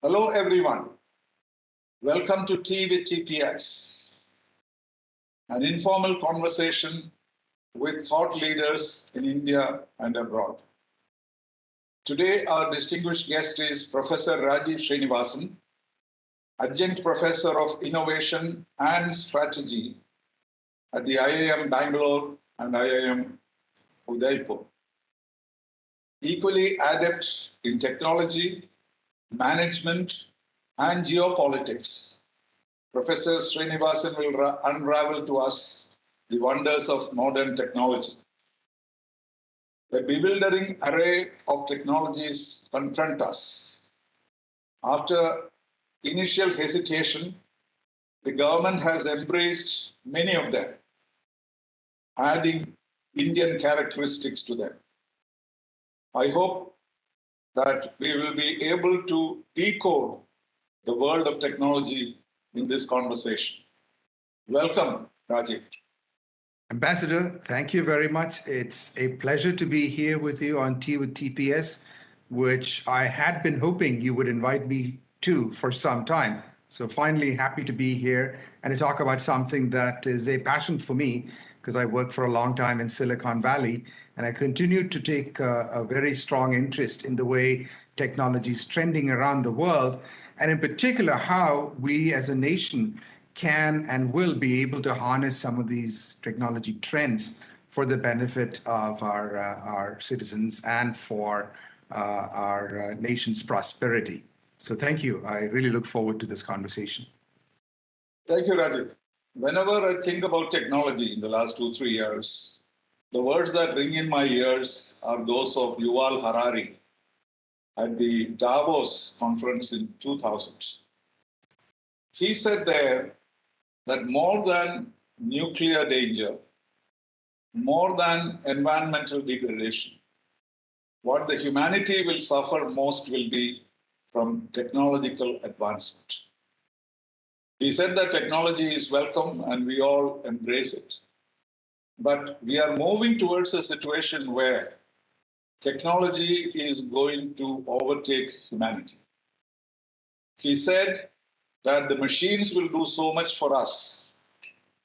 Hello, everyone. Welcome to Tea with TPS, an informal conversation with thought leaders in India and abroad. Today, our distinguished guest is Professor Rajeev Srinivasan, Adjunct Professor of Innovation and Strategy at the IIM Bangalore and IIM Udaipur. Equally adept in technology, management, and geopolitics, Professor Srinivasan will unravel to us the wonders of modern technology. A bewildering array of technologies confront us. After initial hesitation, the government has embraced many of them, adding Indian characteristics to them. I hope that we will be able to decode the world of technology in this conversation. Welcome, Rajeev. Ambassador, thank you very much. It's a pleasure to be here with you on Tea with TPS, which I had been hoping you would invite me to for some time. So finally happy to be here and to talk about something that is a passion for me because I worked for a long time in Silicon Valley and I continue to take a very strong interest in the way technology is trending around the world, and in particular how we as a nation can and will be able to harness some of these technology trends for the benefit of our citizens and for our nation's prosperity. So thank you. I really look forward to this conversation. Thank you, Rajeev. Whenever I think about technology in the last 2-3 years, the words that ring in my ears are those of Yuval Harari at the Davos conference in 2000. He said there that more than nuclear danger, more than environmental degradation, what the humanity will suffer most will be from technological advancement. He said that technology is welcome and we all embrace it. But we are moving towards a situation where technology is going to overtake humanity. He said that the machines will do so much for us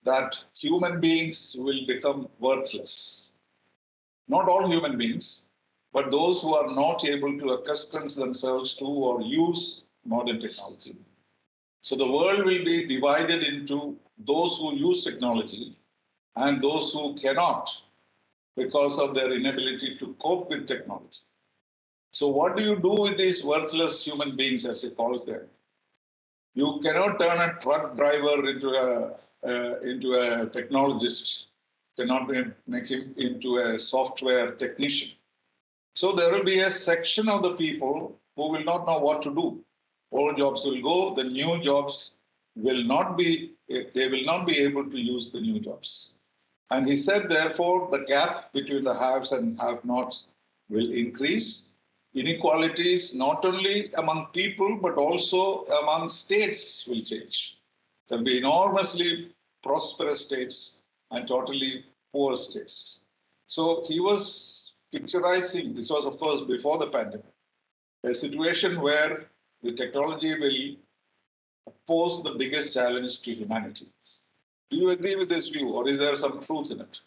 that human beings will become worthless. Not all human beings, but those who are not able to accustom themselves to or use modern technology. So the world will be divided into those who use technology and those who cannot because of their inability to cope with technology. So what do you do with these worthless human beings, as he calls them? You cannot turn a truck driver into a technologist, cannot make him into a software technician. So there will be a section of the people who will not know what to do. Old jobs will go, the new jobs will not be, they will not be able to use the new jobs. And he said, therefore, the gap between the haves and have-nots will increase. Inequalities, not only among people, but also among states will change. There will be enormously prosperous states and totally poor states. So he was picturizing, this was of course before the pandemic, a situation where the technology will pose the biggest challenge to humanity. Do you agree with this view, or is there some truth in it?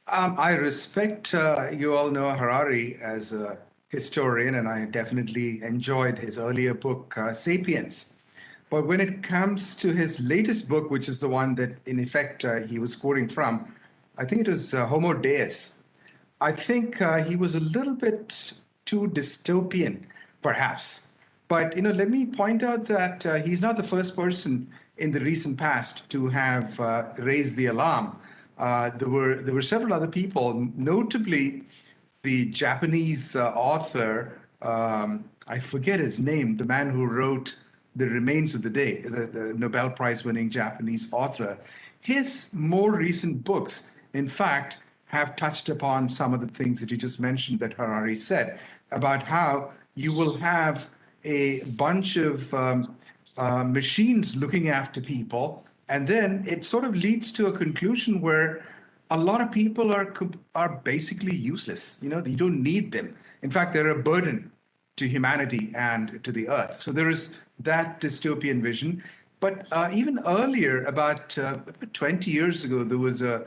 I respect, you all know Harari as a historian, and I definitely enjoyed his earlier book, Sapiens. But when it comes to his latest book, which is the one that in effect he was quoting from, I think it was Homo Deus. I think he was a little bit too dystopian, perhaps. But let me point out that he's not the first person in the recent past to have raised the alarm. There were several other people, notably the Japanese author. I forget his name. The man who wrote *The Remains of the Day*, the Nobel Prize-winning Japanese author. His more recent books, in fact, have touched upon some of the things that you just mentioned that Harari said about how you will have a bunch of machines looking after people, and then it sort of leads to a conclusion where a lot of people are basically useless. You don't need them. In fact, they're a burden. to humanity and to the earth. So there is that dystopian vision. But even earlier, about 20 years ago, there was a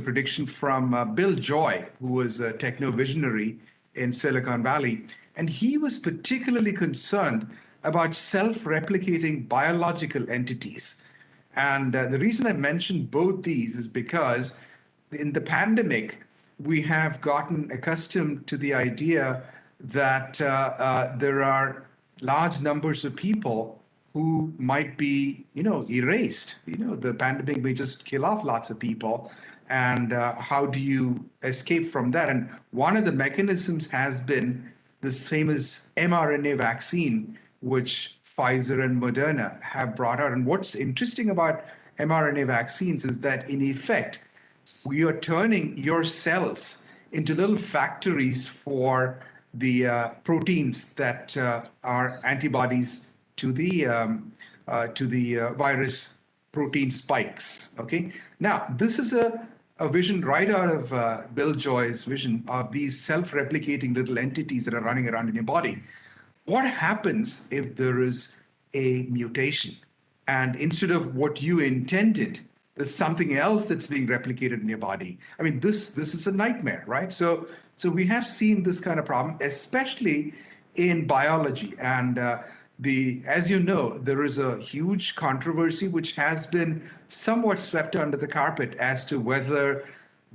prediction from Bill Joy, who was a techno visionary in Silicon Valley, and he was particularly concerned about self-replicating biological entities. And the reason I mentioned both these is because in the pandemic, we have gotten accustomed to the idea that there are large numbers of people who might be, erased. The pandemic may just kill off lots of people. And how do you escape from that? And one of the mechanisms has been this famous mRNA vaccine, which Pfizer and Moderna have brought out. And what's interesting about mRNA vaccines is that, in effect, we are turning your cells into little factories for the proteins that are antibodies to the virus protein spikes. Okay. Now, this is a vision right out of Bill Joy's vision of these self-replicating little entities that are running around in your body. What happens if there is a mutation, and instead of what you intended, there's something else that's being replicated in your body? I mean, this is a nightmare, right? So we have seen this kind of problem, especially in biology. And as you know, there is a huge controversy which has been somewhat swept under the carpet as to whether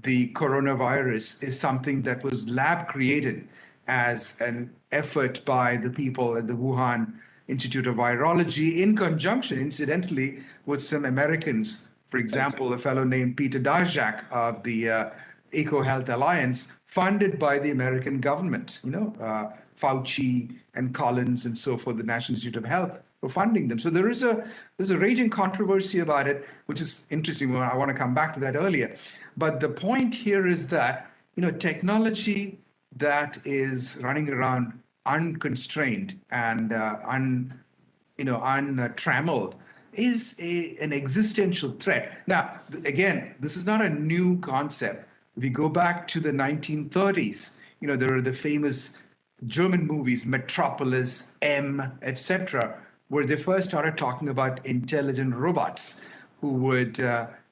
the coronavirus is something that was lab created as an effort by the people at the Wuhan Institute of Virology, in conjunction, incidentally, with some Americans. For example, a fellow named Peter Daszak of the EcoHealth Alliance, funded by the American government. Fauci and Collins and so forth, the National Institute of Health, were funding them. So there's a raging controversy about it, which is interesting. I want to come back to that earlier. But the point here is that technology that is running around unconstrained and untrammeled is an existential threat. Now, again, this is not a new concept. If we go back to the 1930s, there are the famous German movies, Metropolis, M, etc., where they first started talking about intelligent robots who would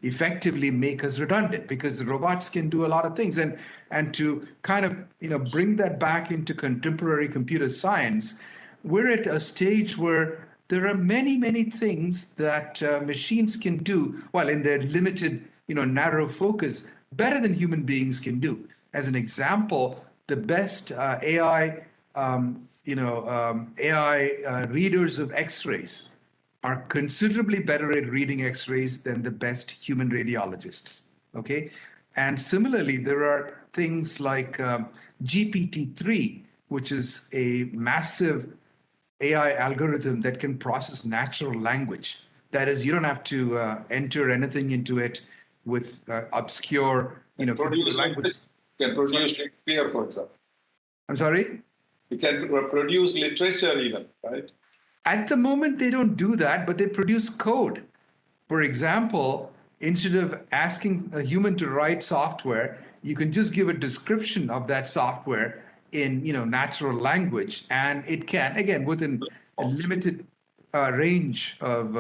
effectively make us redundant, because the robots can do a lot of things. And to kind of bring that back into contemporary computer science, we're at a stage where there are many, many things that machines can do, while in their limited, narrow focus, better than human beings can do. As an example, the best AI readers of X-rays are considerably better at reading X-rays than the best human radiologists. Okay, and similarly, there are things like GPT-3, which is a massive AI algorithm that can process natural language. That is, you don't have to enter anything into it with obscure, computer language. Can produce Shakespeare, for example. I'm sorry? You can produce literature even, right? At the moment, they don't do that, but they produce code. For example, instead of asking a human to write software, you can just give a description of that software in natural language, and it can, again, within a limited range of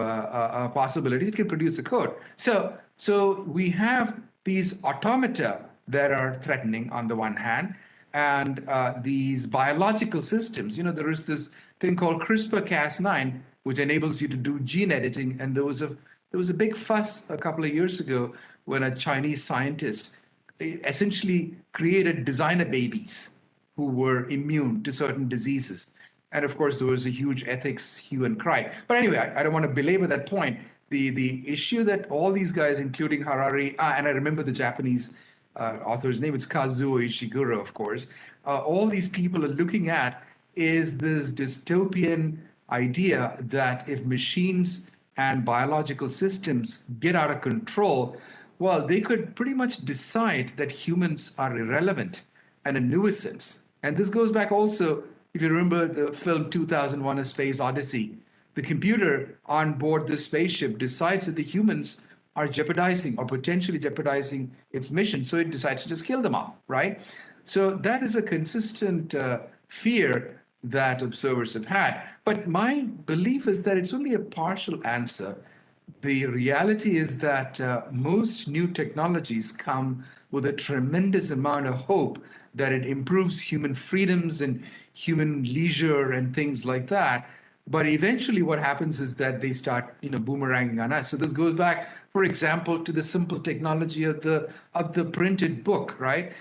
possibilities, it can produce the code. So we have these automata that are threatening on the one hand, and these biological systems. There is this thing called CRISPR-Cas9, which enables you to do gene editing, and there was a big fuss a couple of years ago when a Chinese scientist essentially created designer babies who were immune to certain diseases. And of course, there was a huge ethics hue and cry. But anyway, I don't want to belabor that point. The issue that all these guys, including Harari, and I remember the Japanese author's name, it's Kazuo Ishiguro, of course, all these people are looking at is this dystopian idea that if machines and biological systems get out of control, well, they could pretty much decide that humans are irrelevant and a nuisance. And this goes back also, if you remember the film 2001: A Space Odyssey, the computer on board the spaceship decides that the humans are jeopardizing or potentially jeopardizing its mission, so it decides to just kill them off, right? So that is a consistent fear that observers have had. But my belief is that it's only a partial answer. The reality is that most new technologies come with a tremendous amount of hope that it improves human freedoms and human leisure and things like that. But eventually, what happens is that they start, boomeranging on us. So this goes back, for example, to the simple technology of the printed book, right?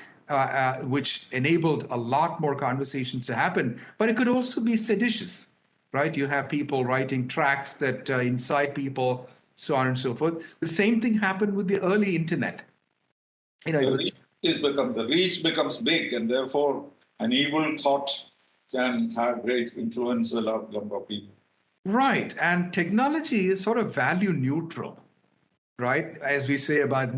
Which enabled a lot more conversations to happen. But it could also be seditious, right? You have people writing tracts that incite people, so on and so forth. The same thing happened with the early internet. It was The reach becomes big, and therefore an evil thought can have great influence on a large number of people. right, and technology is sort of value neutral, right? As we say about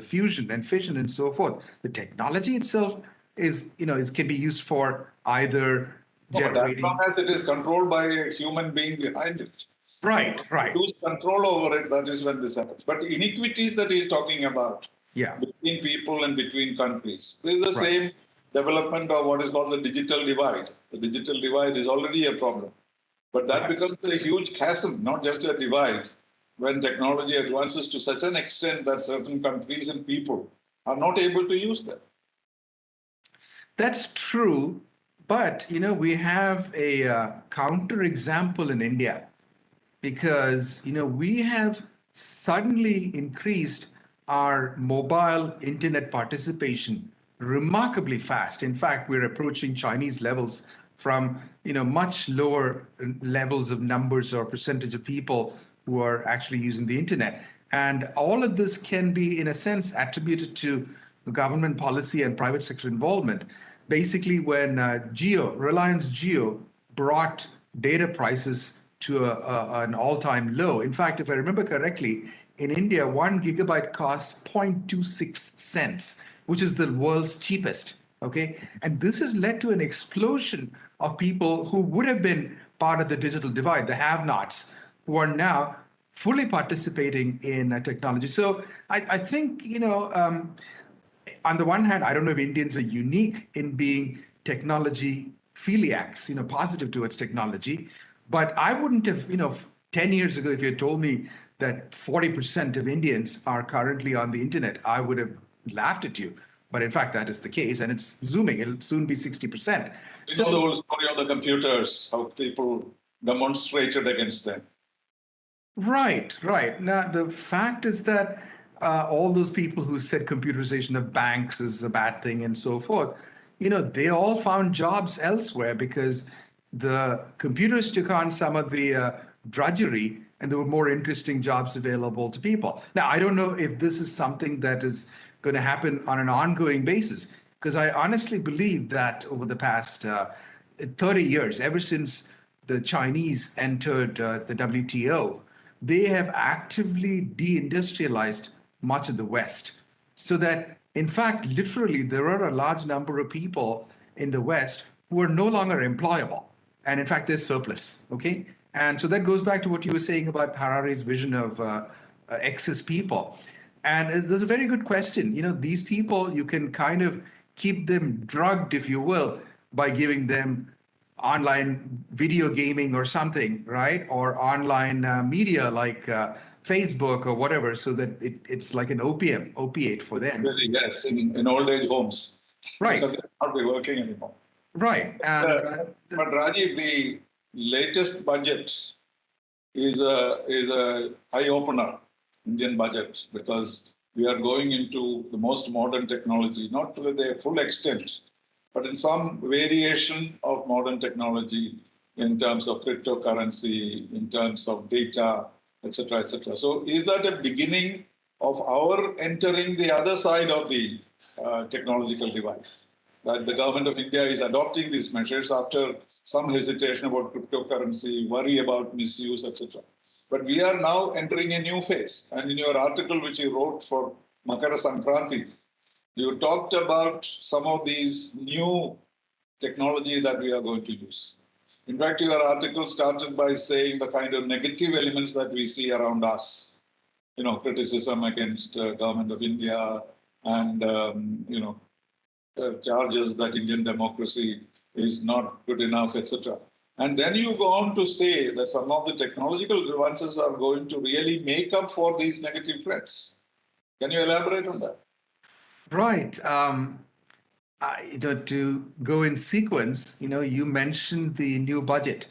fusion and fission and so forth. The technology itself can be used for either No, but as long generating. as it is controlled by a human being behind it, Right, right. lose control over it, that is when this happens. But inequities that he is talking about Yeah, between people and between countries, this is the right. same development of what is called the digital divide. The digital divide is already a problem. But that Right. becomes a huge chasm, not just a divide, when technology advances to such an extent that certain countries and people are not able to use them. That's true, but we have a counter example in India because we have suddenly increased our mobile internet participation remarkably fast. In fact, we're approaching Chinese levels from much lower levels of numbers or percentage of people who are actually using the internet. And all of this can be, in a sense, attributed to government policy and private sector involvement. Basically, when Reliance Geo brought data prices to an all-time low. In fact, if I remember correctly, in India, 1 gigabyte costs 0.26 cents, which is the world's cheapest. Okay, and this has led to an explosion of people who would have been part of the digital divide, the have-nots, who are now fully participating in technology. So I think on the one hand, I don't know if Indians are unique in being technology philiacs, positive towards technology, but I wouldn't have, 10 years ago, if you had told me that 40% of Indians are currently on the internet, I would have laughed at you. But in fact, that is the case, and it's zooming. It'll soon be 60%. You know the So, whole story of the computers, how people demonstrated against them. right, right. Now, the fact is that all those people who said computerization of banks is a bad thing and so forth, they all found jobs elsewhere because the computers took on some of the drudgery and there were more interesting jobs available to people. Now, I don't know if this is something that is going to happen on an ongoing basis because I honestly believe that over the past 30 years, ever since the Chinese entered the WTO, they have actively deindustrialized much of the West. So that, in fact, literally, there are a large number of people in the West who are no longer employable. And in fact, there's surplus. Okay. And so that goes back to what you were saying about Harari's vision of excess people. And there's a very good question. These people, you can kind of keep them drugged, if you will, by giving them online video gaming or something, right? Or online media like Facebook or whatever, so that it's like an opiate for them. Really, yes, in old age homes, because Right, they're not be working anymore. right. Uh, And but Rajiv, the latest budget is a eye opener, Indian budget, because we are going into the most modern technology, not to the full extent, but in some variation of modern technology in terms of cryptocurrency, in terms of data, etc., etc. So, is that a beginning of our entering the other side of the technological divide? That the government of India is adopting these measures after some hesitation about cryptocurrency, worry about misuse, etc. But we are now entering a new phase. And in your article, which you wrote for Makara Sankranti, you talked about some of these new technology that we are going to use. In fact, your article started by saying the kind of negative elements that we see around us, criticism against government of India and, charges that Indian democracy is not good enough, etc. And then you go on to say that some of the technological advances are going to really make up for these negative threats. Can you elaborate on that? Right. To go in sequence, you mentioned the new budget.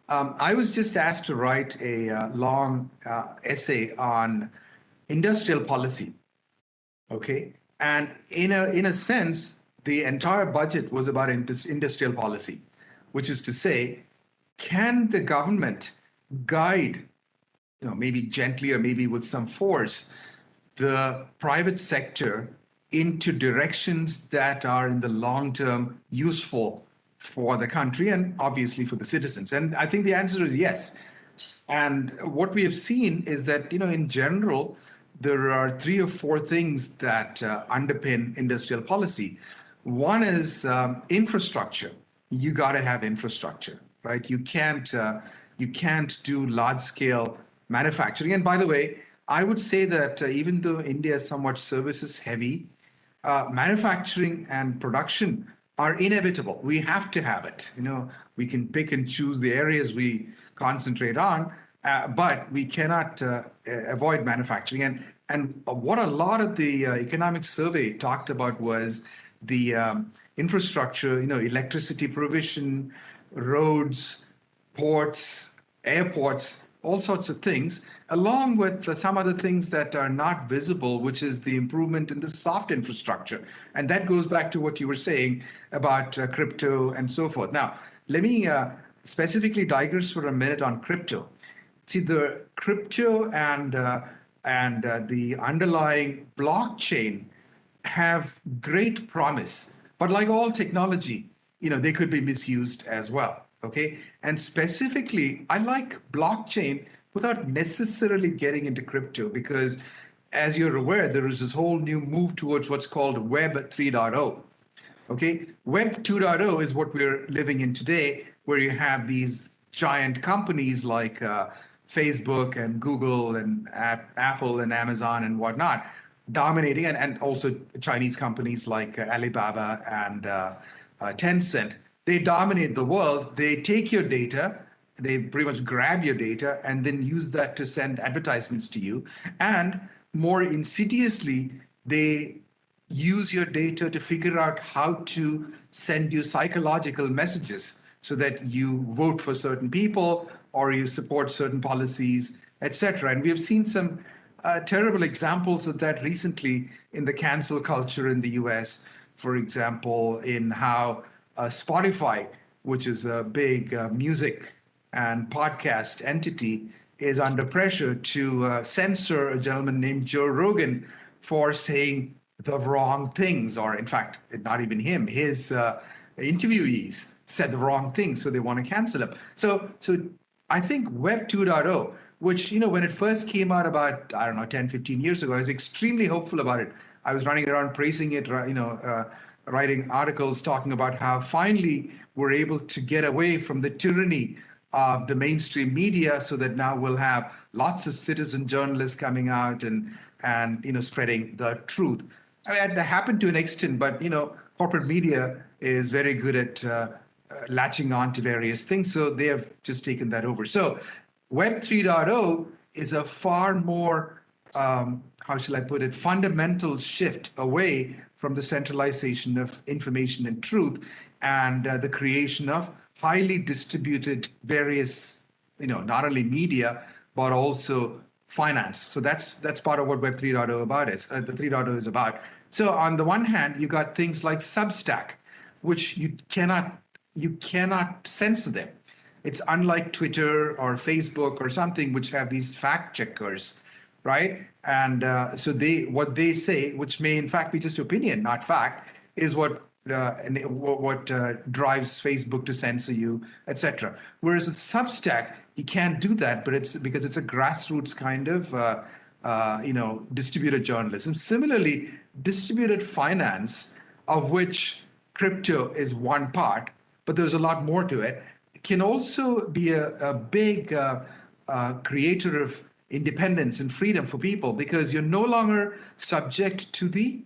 I was just asked to write a long essay on industrial policy. Okay, and in a sense, the entire budget was about industrial policy, which is to say, can the government guide, maybe gently or maybe with some force, the private sector into directions that are in the long term useful for the country and obviously for the citizens? And I think the answer is yes. And what we have seen is that, in general, there are three or four things that underpin industrial policy. One is infrastructure. You got to have infrastructure, right? You can't do large scale manufacturing. And by the way, I would say that even though India is somewhat services heavy, manufacturing and production are inevitable. We have to have it. We can pick and choose the areas we concentrate on, but we cannot avoid manufacturing. And what a lot of the economic survey talked about was the infrastructure, electricity provision, roads, ports, airports, all sorts of things, along with some other things that are not visible, which is the improvement in the soft infrastructure. And that goes back to what you were saying about crypto and so forth. Now, let me specifically digress for a minute on crypto. See, the crypto and the underlying blockchain have great promise, but like all technology, they could be misused as well. Okay, and specifically, I like blockchain without necessarily getting into crypto because, as you're aware, there is this whole new move towards what's called Web 3.0. Okay, Web 2.0 is what we're living in today, where you have these giant companies like Facebook and Google and Apple and Amazon and whatnot dominating, and also Chinese companies like Alibaba and Tencent. They dominate the world. They take your data, they pretty much grab your data and then use that to send advertisements to you. And more insidiously, they use your data to figure out how to send you psychological messages so that you vote for certain people or you support certain policies, etc. And we have seen some terrible examples of that recently in the cancel culture in the US, for example, in how Spotify, which is a big music and podcast entity, is under pressure to censor a gentleman named Joe Rogan for saying the wrong things, or in fact, not even him, his interviewees said the wrong things, so they want to cancel him. So I think Web 2.0, which, when it first came out about, I don't know, 10, 15 years ago, I was extremely hopeful about it. I was running around praising it, writing articles talking about how finally we're able to get away from the tyranny of the mainstream media so that now we'll have lots of citizen journalists coming out and spreading the truth. I mean, that happened to an extent, but corporate media is very good at latching on to various things, so they have just taken that over. So Web 3.0 is a far more, how shall I put it, fundamental shift away from the centralization of information and truth and the creation of highly distributed various, not only media, but also finance. So that's part of what Web 3.0 about is, the 3.0 is about. So on the one hand, you got things like Substack, which you cannot censor them. It's unlike Twitter or Facebook or something which have these fact checkers, right? And so what they say, which may in fact be just opinion, not fact, is what drives Facebook to censor you, etc. Whereas with Substack, you can't do that, but it's because it's a grassroots kind of distributed journalism. Similarly, distributed finance, of which crypto is one part, but there's a lot more to it, can also be a big creator of independence and freedom for people because you're no longer subject to the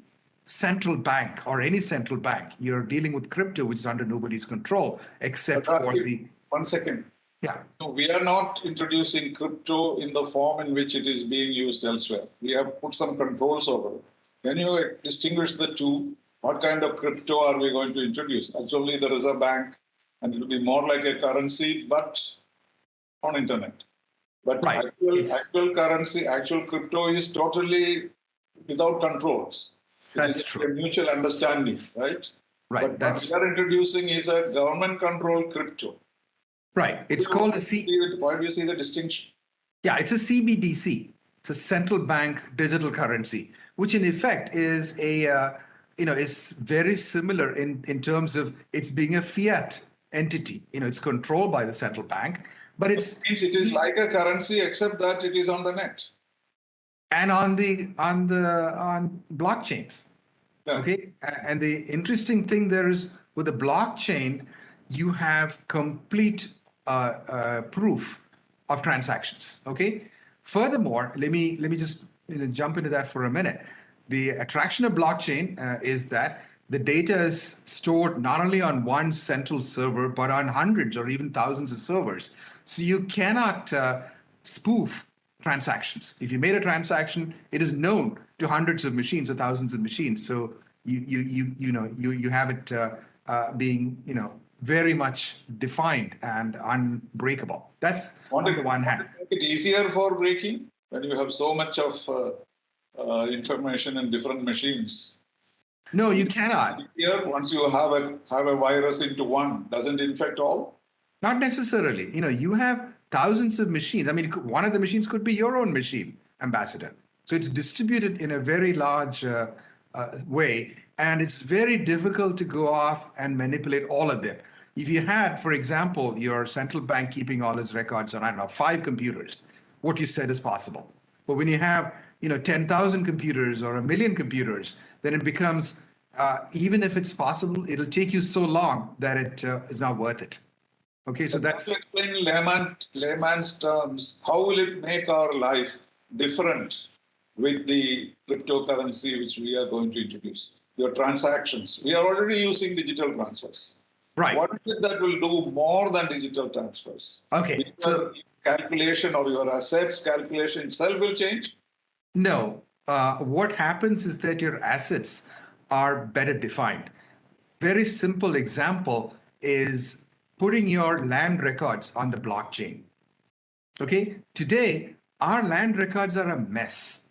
central bank or any central bank. You're dealing with crypto, which is under nobody's control, except But for the, 1 second. yeah. No, we are not introducing crypto in the form in which it is being used elsewhere. We have put some controls over it. Can you distinguish the two? What kind of crypto are we going to introduce? Actually, the Reserve Bank, and it will be more like a currency, but on internet. But Right. actual currency, actual crypto is totally without controls. It That's is true. a mutual understanding, right? Right. But what we are introducing is a government-controlled crypto. Right. It's called a Why do you see the distinction? Yeah, it's a CBDC. It's a central bank digital currency, which in effect is is very similar in terms of it's being a fiat entity. It's controlled by the central bank, but It means it is like a currency except that it is on the net. And on blockchains. Yeah. Okay. And the interesting thing there is with the blockchain, you have complete proof of transactions. Okay. Furthermore, let me just jump into that for a minute. The attraction of blockchain is that the data is stored not only on one central server, but on hundreds or even thousands of servers. So you cannot spoof transactions. If you made a transaction, it is known to hundreds of machines or thousands of machines. So you have it being very much defined and unbreakable. That's on the one hand. Make it easier for breaking when you have so much of information in different machines. No, you cannot. Here, once you have a virus into one, doesn't infect all? Not necessarily. You have thousands of machines. I mean, one of the machines could be your own machine, Ambassador. So it's distributed in a very large way, and it's very difficult to go off and manipulate all of them. If you had, for example, your central bank keeping all its records on, I don't know, 5 computers, what you said is possible. But when you have, 10,000 computers or 1,000,000 computers, then it becomes, even if it's possible, it'll take you so long that it is not worth it. Okay, so that's. To explain in layman's terms, how will it make our life different with the cryptocurrency which we are going to introduce? Your transactions. We are already using digital transfers. Right. What is it that will do more than digital transfers? Okay. So calculation or your assets calculation itself will change? No. What happens is that your assets are better defined. Very simple example is putting your land records on the blockchain. Okay. Today, our land records are a mess,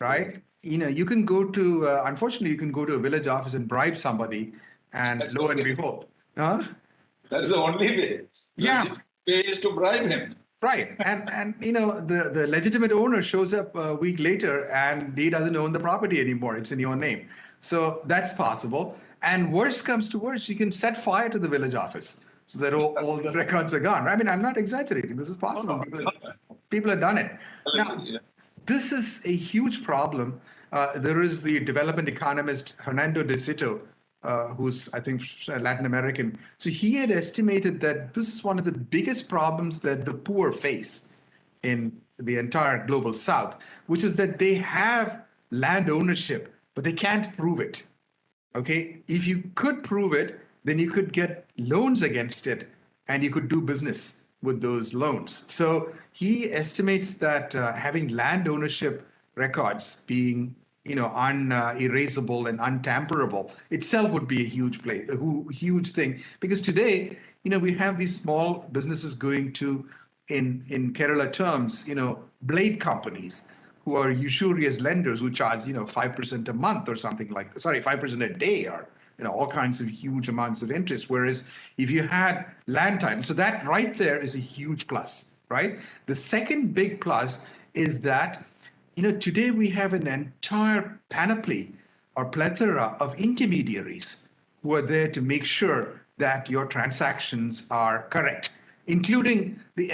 right? You can go to, unfortunately, you can go to a village office and bribe somebody, and lo and behold. That's the only way. Yeah. The way is to bribe him. Right. And the legitimate owner shows up a week later and he doesn't own the property anymore. It's in your name. So that's possible. And worst comes to worst, you can set fire to the village office so that all the records are gone. I mean, I'm not exaggerating. This is possible. People have done it. Now, this is a huge problem. There is the development economist Hernando de Soto, who's, I think, Latin American. So he had estimated that this is one of the biggest problems that the poor face in the entire global south, which is that they have land ownership, but they can't prove it. Okay, if you could prove it, then you could get loans against it and you could do business with those loans. So he estimates that having land ownership records being unerasable and untamperable itself would be a huge thing. Because today, we have these small businesses going to, in Kerala terms, blade companies who are usurious lenders who charge, 5% a month or something 5% a day or, all kinds of huge amounts of interest. Whereas if you had land title, so that right there is a huge plus, right? The second big plus is that today we have an entire panoply or plethora of intermediaries who are there to make sure that your transactions are correct, including the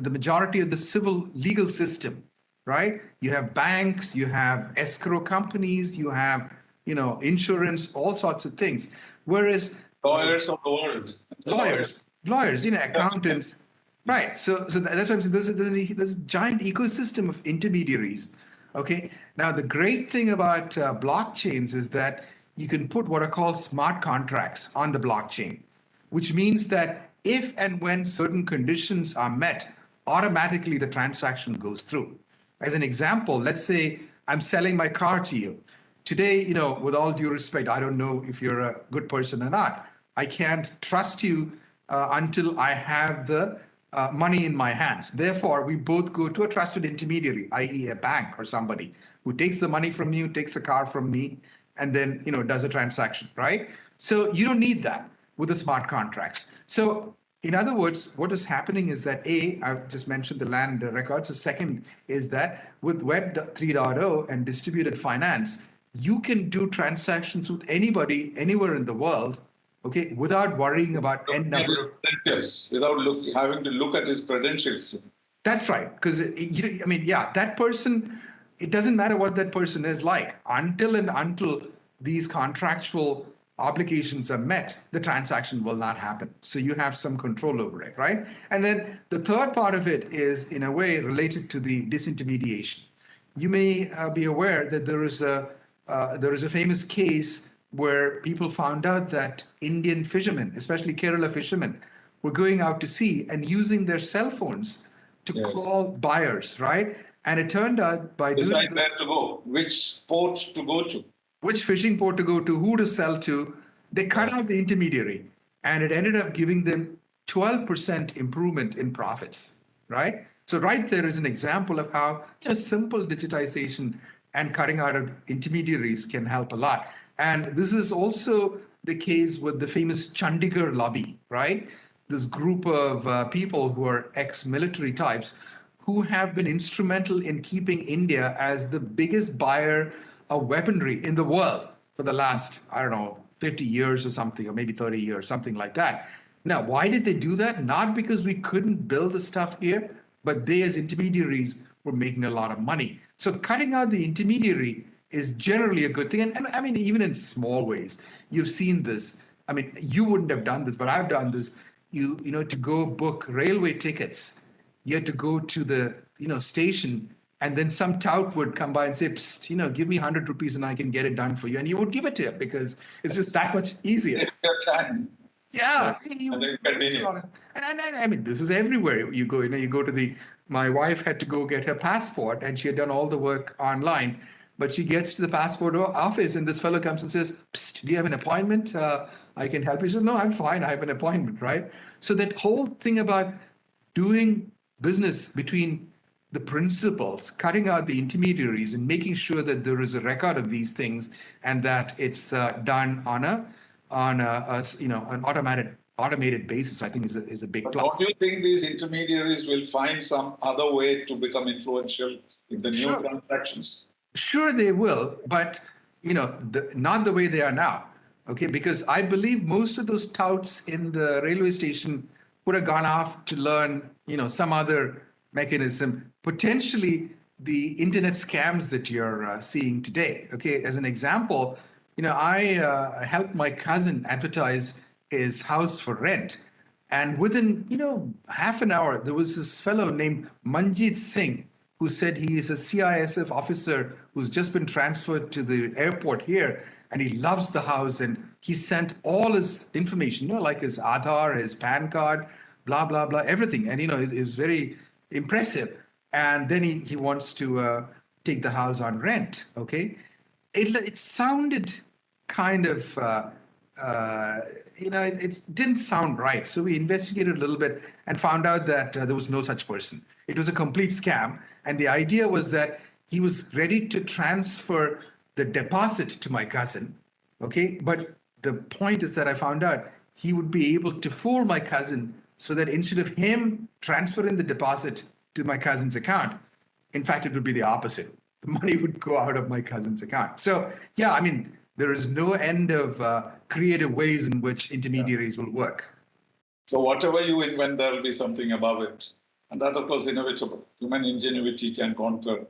majority of the civil legal system, right? You have banks, you have escrow companies, you have insurance, all sorts of things. Whereas lawyers of the world, lawyers, accountants. Right. So that's what I'm saying. There's a giant ecosystem of intermediaries Okay. Now, the great thing about blockchains is that you can put what are called smart contracts on the blockchain, which means that if and when certain conditions are met, automatically the transaction goes through. As an example, let's say I'm selling my car to you. Today, with all due respect, I don't know if you're a good person or not. I can't trust you until I have the money in my hands. Therefore, we both go to a trusted intermediary, i.e., a bank or somebody who takes the money from you, takes the car from me, and then does a transaction, right? So you don't need that with the smart contracts. So in other words, what is happening is that I've just mentioned the land records. The second is that with Web 3.0 and distributed finance, you can do transactions with anybody anywhere in the world, okay, without worrying about n Looking at number his of. credentials, without having to look at his credentials. That's right. Because, I mean, yeah, that person, it doesn't matter what that person is like until these contractual obligations are met, the transaction will not happen. So you have some control over it, right? And then the third part of it is, in a way, related to the disintermediation. You may be aware that there is a famous case where people found out that Indian fishermen, especially Kerala fishermen, were going out to sea and using their cell phones to Yes. call buyers, right? And it turned out by doing Decide this, where to go, which port to go to. which fishing port to go to, who to sell to, they cut Yeah. out the intermediary. And it ended up giving them 12% improvement in profits, right? So right there is an example of how just simple digitization and cutting out of intermediaries can help a lot. And this is also the case with the famous Chandigarh lobby, right? This group of people who are ex-military types who have been instrumental in keeping India as the biggest buyer of weaponry in the world for the last, I don't know, 50 years or something, or maybe 30 years, something like that. Now, why did they do that? Not because we couldn't build the stuff here, but they, as intermediaries, were making a lot of money. So cutting out the intermediary is generally a good thing. And I mean, even in small ways, you've seen this. I mean, you wouldn't have done this, but I've done this. To go book railway tickets, you had to go to the station, and then some tout would come by and say, Psst, give me 100 rupees and I can get it done for you, and you would give it to him because it's just that much easier. Take your time. Yeah, Yes. And then continue. and I mean, this is everywhere you go. You go to the. My wife had to go get her passport, and she had done all the work online. But she gets to the passport office, and this fellow comes and says, Psst, "Do you have an appointment? I can help you." She says, "No, I'm fine. I have an appointment." Right. So that whole thing about doing business between the principals, cutting out the intermediaries, and making sure that there is a record of these things, and that it's done on an automated basis, I think is a big But plus. don't you think these intermediaries will find some other way to become influential in the new Sure, transactions? sure they will, but not the way they are now. Okay, because I believe most of those touts in the railway station would have gone off to learn, some other mechanism, potentially the internet scams that you're seeing today. Okay, as an example, I helped my cousin advertise his house for rent. And within, half an hour, there was this fellow named Manjeet Singh who said he is a CISF officer who's just been transferred to the airport here, and he loves the house. And he sent all his information, like his Aadhaar, his PAN card, blah, blah, blah, everything. And, it was very impressive. And then he wants to take the house on rent. Okay. It sounded kind of it didn't sound right. So we investigated a little bit and found out that there was no such person. It was a complete scam. And the idea was that he was ready to transfer the deposit to my cousin. Okay. But the point is that I found out he would be able to fool my cousin so that instead of him transferring the deposit to my cousin's account, in fact, it would be the opposite. The money would go out of my cousin's account. So, yeah, I mean, there is no end of creative ways in which intermediaries will work. So whatever you invent, there will be something above it. And that, of course, inevitable. Human ingenuity can conquer.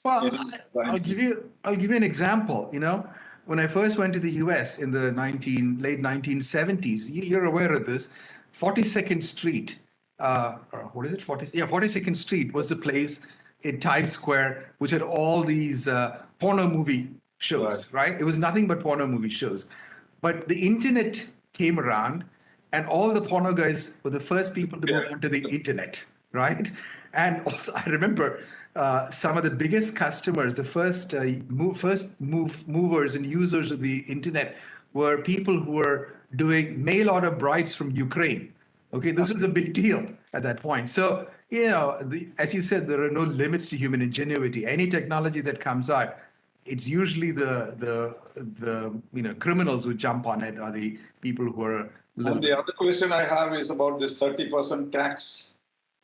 Well, any I'll time. give you an example. When I first went to the U.S. in the late 1970s, you're aware of this. 42nd Street, or what is it? 42nd Street was the place in Times Square, which had all these porno movie shows, right? It was nothing but porno movie shows. But the internet came around, and all the porno guys were the first people to move onto the internet, right? And also, I remember some of the biggest customers, the movers and users of the internet were people who were doing mail order brides from Ukraine. Okay, this was a big deal at that point. So, as you said, there are no limits to human ingenuity. Any technology that comes out, it's usually the criminals who jump on it, or the people who are. And the other question I have is about this 30% tax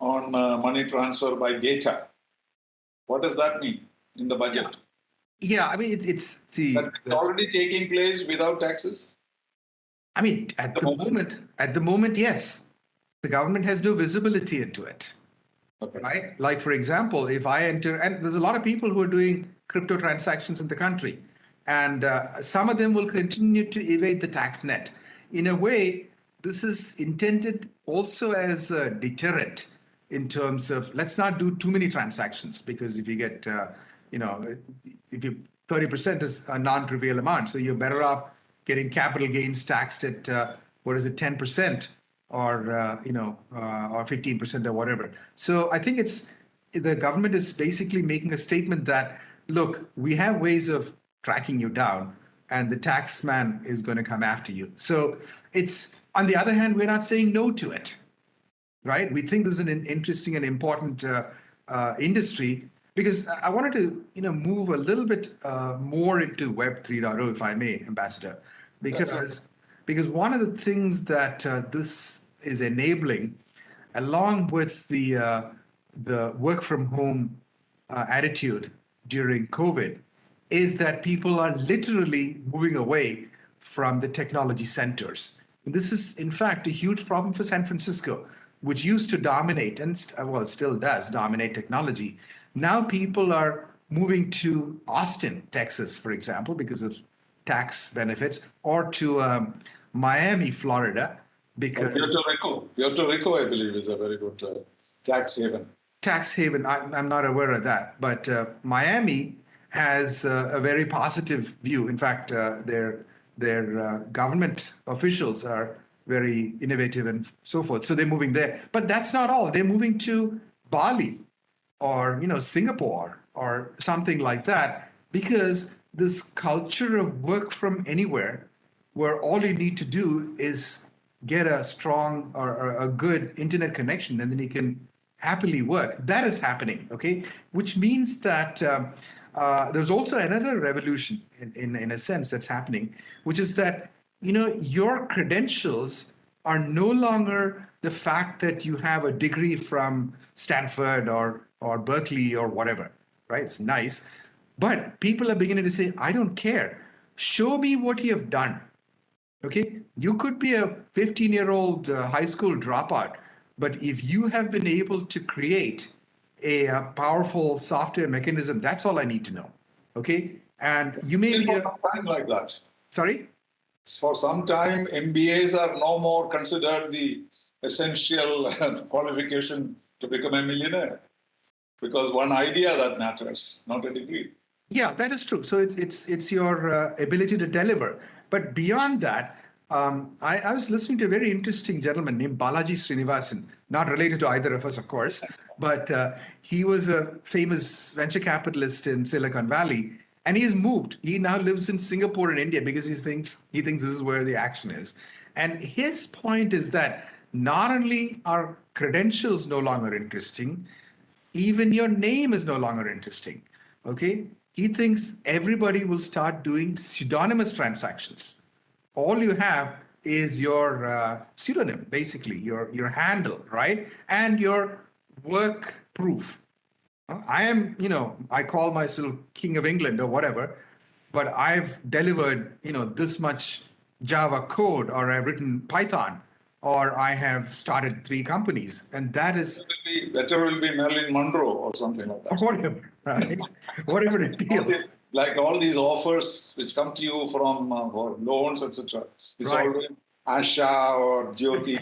on money transfer by data. What does that mean in the budget? Yeah, I mean, it's already taking place without taxes? I mean, at the moment, yes. The government has no visibility into it. Okay. Right? Like, for example, if I enter, and there's a lot of people who are doing crypto transactions in the country, and some of them will continue to evade the tax net. In a way, this is intended also as a deterrent in terms of, let's not do too many transactions, because if you get, if you 30% is a non-trivial amount, so you're better off getting capital gains taxed at 10%. Or or 15% or whatever. So I think the government is basically making a statement that, look, we have ways of tracking you down, and the tax man is going to come after you. So it's, on the other hand, we're not saying no to it, right? We think this is an interesting and important industry, because I wanted to move a little bit more into Web 3.0, if I may, Ambassador, because one of the things that this is enabling, along with the work from home attitude during COVID, is that people are literally moving away from the technology centers. And this is, in fact, a huge problem for San Francisco, which used to dominate, and still does dominate technology. Now people are moving to Austin, Texas, for example, because of tax benefits, or to Miami, Florida, because Puerto Rico, I believe, is a very good tax haven. Tax haven, I'm not aware of that, but Miami has a very positive view. In fact, their government officials are very innovative and so forth. So they're moving there, but that's not all. They're moving to Bali, or Singapore, or something like that, because this culture of work from anywhere, where all you need to do is get a strong or a good internet connection, and then you can happily work. That is happening, okay? Which means that there's also another revolution in a sense that's happening, which is that your credentials are no longer the fact that you have a degree from Stanford or Berkeley or whatever, right? It's nice. But people are beginning to say, I don't care. Show me what you have done. Okay, you could be a 15-year-old high school dropout, but if you have been able to create a powerful software mechanism, that's all I need to know. Okay, and you may be time like that. Sorry? For some time, MBAs are no more considered the essential qualification to become a millionaire, because one idea that matters, not a degree. Yeah, that is true. So it's your ability to deliver. But beyond that, I was listening to a very interesting gentleman named Balaji Srinivasan, not related to either of us, of course, but he was a famous venture capitalist in Silicon Valley, and he's moved. He now lives in Singapore and India because he thinks this is where the action is. And his point is that not only are credentials no longer interesting, even your name is no longer interesting. Okay? He thinks everybody will start doing pseudonymous transactions. All you have is your pseudonym, basically, your handle, right? And your work proof. I am, I call myself King of England or whatever, but I've delivered, this much Java code, or I've written Python, or I have started 3 companies. And that is... Better will be Marilyn Monroe or something like that. Whatever, right? Whatever it feels. Like all these offers which come to you from for loans, etc. It's always Asha or Jyoti.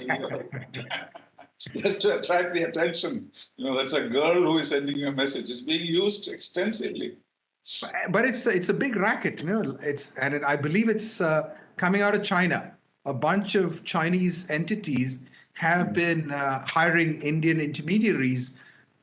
just to attract the attention. That's a girl who is sending you a message. It's being used extensively. But it's a big racket, I believe it's coming out of China. A bunch of Chinese entities have been hiring Indian intermediaries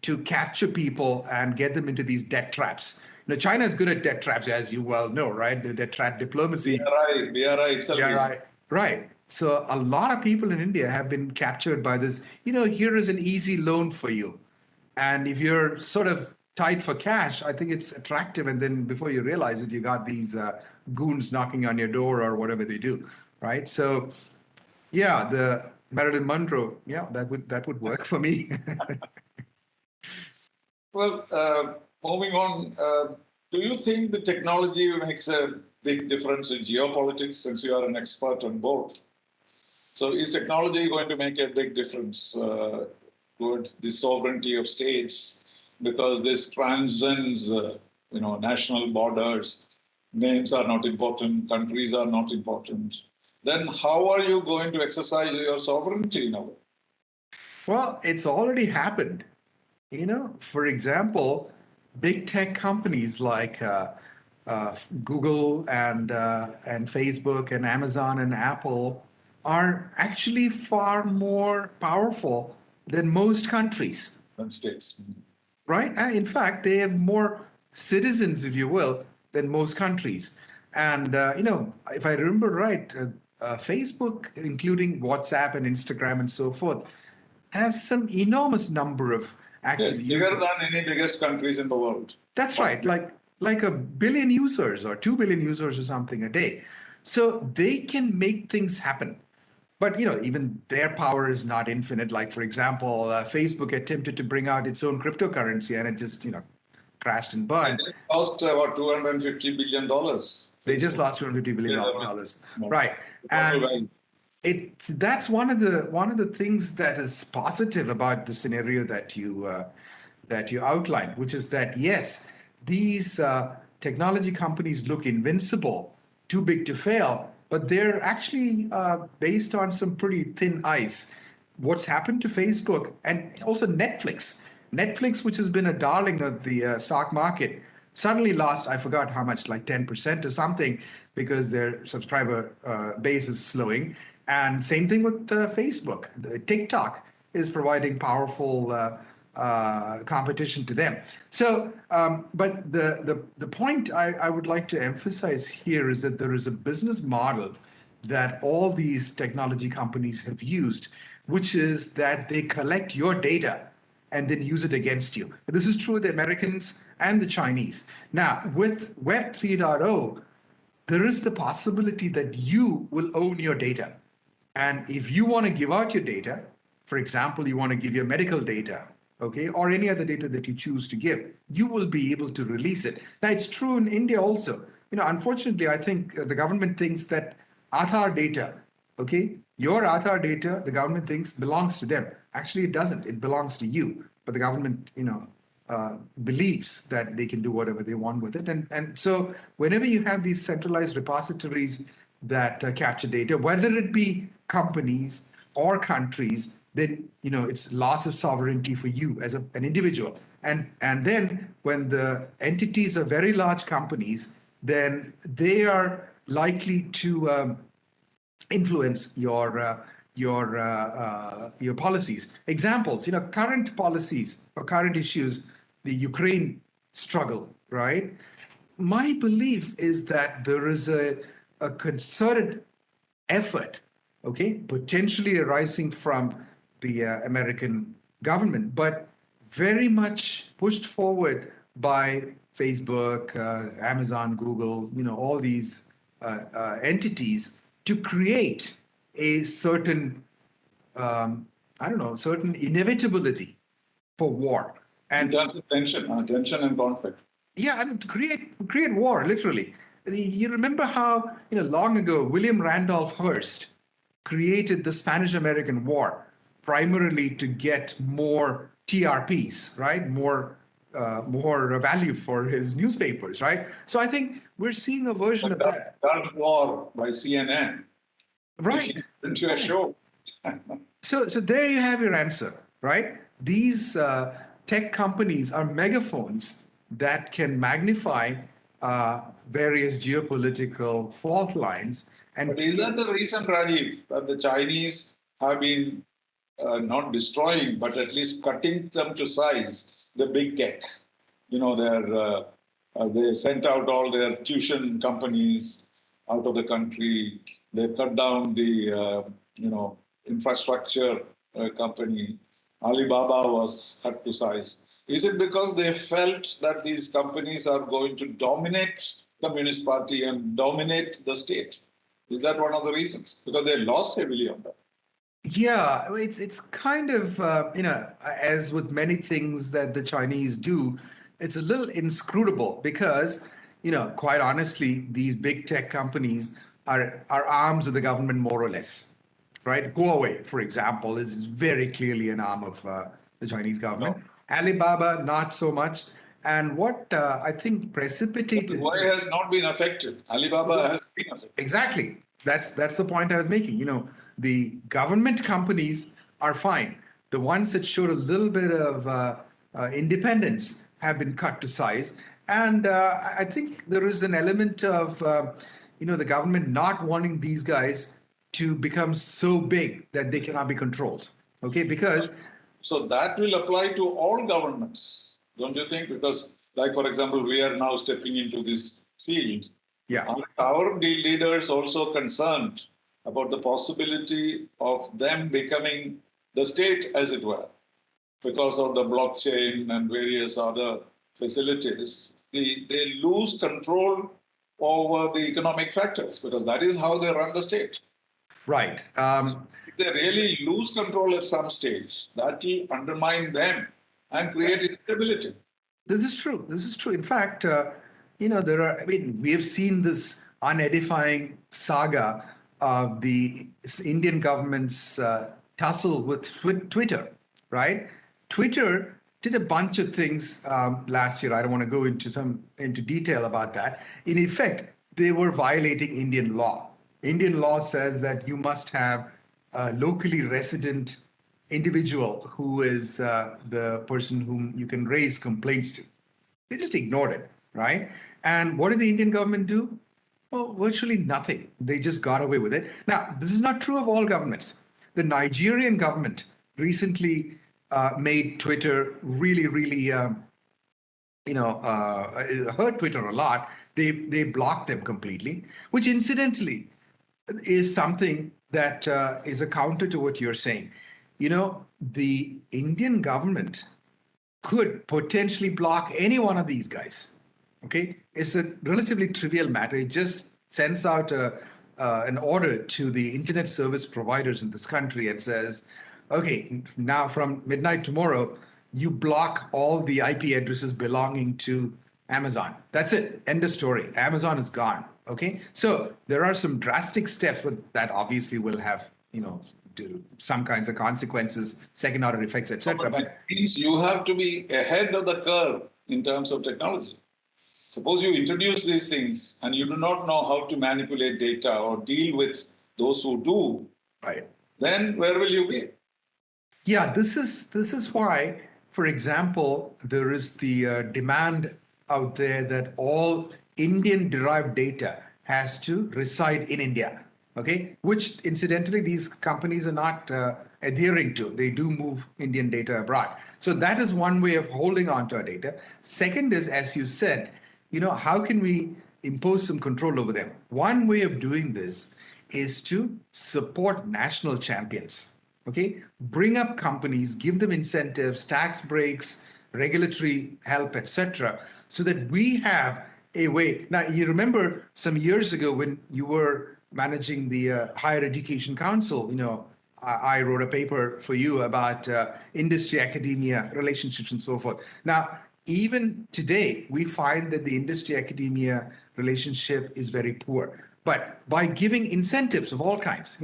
to capture people and get them into these debt traps. China is good at debt traps, as you well know, right? The debt trap diplomacy. BRI itself. Yeah, right. So a lot of people in India have been captured by this. Here is an easy loan for you. And if you're sort of tight for cash, I think it's attractive. And then before you realize it, you got these goons knocking on your door or whatever they do, right? So, yeah, the Marilyn Monroe, yeah, that would work for me. Well, moving on, do you think the technology makes a big difference in geopolitics, since you are an expert on both? So is technology going to make a big difference towards the sovereignty of states? Because this transcends, national borders. Names are not important, countries are not important. Then how are you going to exercise your sovereignty now? Well, it's already happened. For example, big tech companies like Google and Facebook and Amazon and Apple are actually far more powerful than most countries. Than states. Right? In fact, they have more citizens, if you will, than most countries. And, if I remember right, Facebook, including WhatsApp and Instagram and so forth, has some enormous number of active users. Bigger than any biggest countries in the world. That's right, like 1 billion users or 2 billion users or something a day. So they can make things happen. But even their power is not infinite. Like, for example, Facebook attempted to bring out its own cryptocurrency and it just crashed and burned. It cost about $250 billion. They just lost $250 billion. Right. And that's one of the things that is positive about the scenario that you outlined, which is that yes, these technology companies look invincible, too big to fail, but they're actually based on some pretty thin ice. What's happened to Facebook and also Netflix, which has been a darling of the stock market, suddenly lost, I forgot how much, like 10% or something, because their subscriber base is slowing. And same thing with Facebook. TikTok is providing powerful competition to them. So, but the point I would like to emphasize here is that there is a business model that all these technology companies have used, which is that they collect your data and then use it against you. This is true of the Americans and the Chinese. Now, with Web 3.0, there is the possibility that you will own your data. And if you want to give out your data, for example, you want to give your medical data, okay, or any other data that you choose to give, you will be able to release it. Now, it's true in India also. Unfortunately, I think the government thinks that Aadhaar data, okay, your Aadhaar data, the government thinks belongs to them. Actually, it doesn't. It belongs to you. But the government, believes that they can do whatever they want with it. And so whenever you have these centralized repositories that capture data, whether it be companies or countries, then it's loss of sovereignty for you as an individual. And then when the entities are very large companies, then they are likely to influence your policies. Examples, current policies or current issues, the Ukraine struggle, right? My belief is that there is a concerted effort, okay, potentially arising from the American government, but very much pushed forward by Facebook, Amazon, Google, all these entities to create a certain, certain inevitability for war. And in terms of tension and conflict. Yeah, I mean, to create war, literally. You remember how, long ago, William Randolph Hearst created the Spanish-American War, primarily to get more TRPs, right? More value for his newspapers, right? So I think we're seeing a version of that. That war by CNN. Right. Into a show. So there you have your answer, right? These tech companies are megaphones that can magnify various geopolitical fault lines and But is create. that the reason, Rajiv, that the Chinese have been not destroying, but at least cutting them to size, the big tech? They sent out all their tuition companies out of the country. They cut down the infrastructure company. Alibaba was cut to size. Is it because they felt that these companies are going to dominate Communist Party and dominate the state? Is that one of the reasons? Because they lost heavily on that. Yeah, it's kind of as with many things that the Chinese do, it's a little inscrutable because quite honestly, these big tech companies are arms of the government more or less, right? Huawei, for example, is very clearly an arm of the Chinese government. No. Alibaba, not so much. And what I think But precipitated Huawei this. has not been affected. Alibaba has been affected. Exactly. That's the point I was making. The government companies are fine. The ones that showed a little bit of independence have been cut to size, and I think there is an element of the government not wanting these guys to become so big that they cannot be controlled. Okay, because So that will apply to all governments, don't you think? Because, like, for example, we are now stepping into this field. yeah, Are our leaders also concerned about the possibility of them becoming the state, as it were, because of the blockchain and various other facilities? They lose control over the economic factors because that is how they run the state. right. If they really lose control at some stage, that will undermine them and create instability. This is true. This is true. In fact, there are, I mean, we have seen this unedifying saga of the Indian government's tussle with Twitter, right? Twitter did a bunch of things last year. I don't want to go into detail about that. In effect, they were violating Indian law. Indian law says that you must have a locally resident individual who is the person whom you can raise complaints to. They just ignored it, right? And what did the Indian government do? Well, virtually nothing. They just got away with it. Now, this is not true of all governments. The Nigerian government recently made Twitter really, really, hurt Twitter a lot. They blocked them completely, which incidentally is something that is a counter to what you're saying. The Indian government could potentially block any one of these guys. Okay, it's a relatively trivial matter. It just sends out an order to the internet service providers in this country and says, okay, now from midnight tomorrow, you block all the IP addresses belonging to Amazon. That's it. End of story. Amazon is gone. Okay, so there are some drastic steps, but that obviously will have do some kinds of consequences, second order effects, etc. But But it means you have to be ahead of the curve in terms of technology. Suppose you introduce these things and you do not know how to manipulate data or deal with those who do, right. then where will you be? Yeah, this is why, for example, there is the demand out there that all Indian derived data has to reside in India. Okay, which incidentally these companies are not adhering to. They do move Indian data abroad. So that is one way of holding on to our data. Second is, as you said, how can we impose some control over them? One way of doing this is to support national champions. Okay, bring up companies, give them incentives, tax breaks, regulatory help, etc., so that we have a way. Now, you remember some years ago when you were managing the Higher Education Council, I wrote a paper for you about industry academia relationships and so forth. Now, even today, we find that the industry academia relationship is very poor. But by giving incentives of all kinds,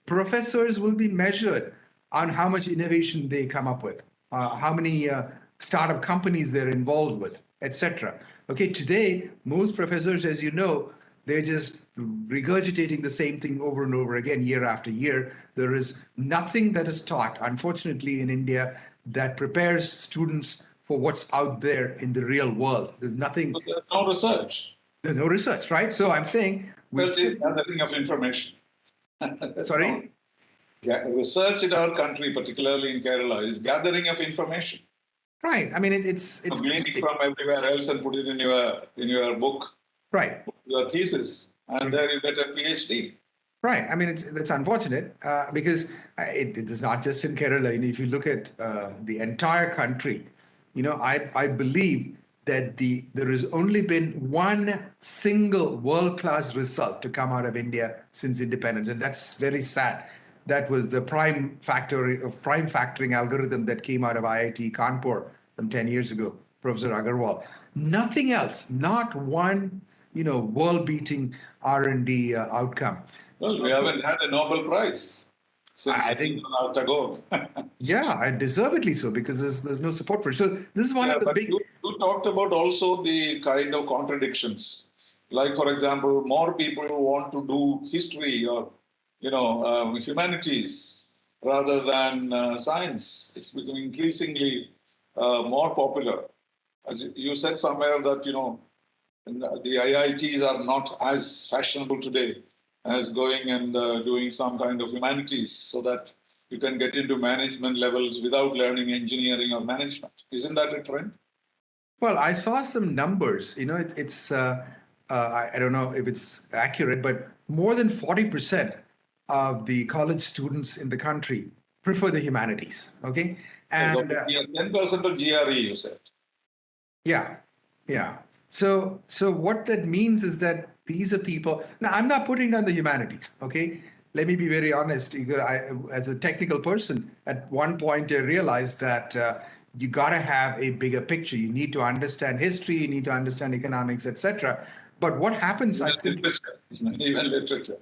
professors will be measured on how much innovation they come up with, how many startup companies they're involved with, etc. Okay, today most professors, as you know, They're just regurgitating the same thing over and over again, year after year. There is nothing that is taught, unfortunately, in India that prepares students for what's out there in the real world. There's nothing, But there's no research. there's no research, right? So I'm saying we Research is should. gathering of information. That's all. Sorry? Research in our country, particularly in Kerala, is gathering of information. Right. I mean, it's Gleaning basic. from everywhere else and put it in your book, Right. your thesis, and there you get a PhD. Right. I mean, it's unfortunate because it is not just in Kerala. You know, if you look at the entire country, you know, I believe that there has only been one single world-class result to come out of India since independence, and that's very sad. That was the prime factoring algorithm that came out of IIT Kanpur from 10 years ago, Professor Agarwal. Nothing else, not one, you know, world-beating R&D outcome. Well, we haven't had a Nobel Prize since I think, Tagore. yeah, and deservedly so because there's no support for it. So this is one Yeah, of the but big. you talked about also the kind of contradictions. Like, for example, more people want to do history or, humanities rather than science. It's becoming increasingly more popular. As you said somewhere that, the IITs are not as fashionable today as going and doing some kind of humanities so that you can get into management levels without learning engineering or management. Isn't that a trend? Well, I saw some numbers. You know, I don't know if it's accurate, but more than 40% of the college students in the country prefer the humanities. Okay, So and 10% of GRE, you said. yeah, yeah. So what that means is that these are people. Now, I'm not putting down the humanities. Okay, let me be very honest. As a technical person, at one point I realized that you got to have a bigger picture. You need to understand history. You need to understand economics, etc. But what happens, I Even think, literature. Even literature.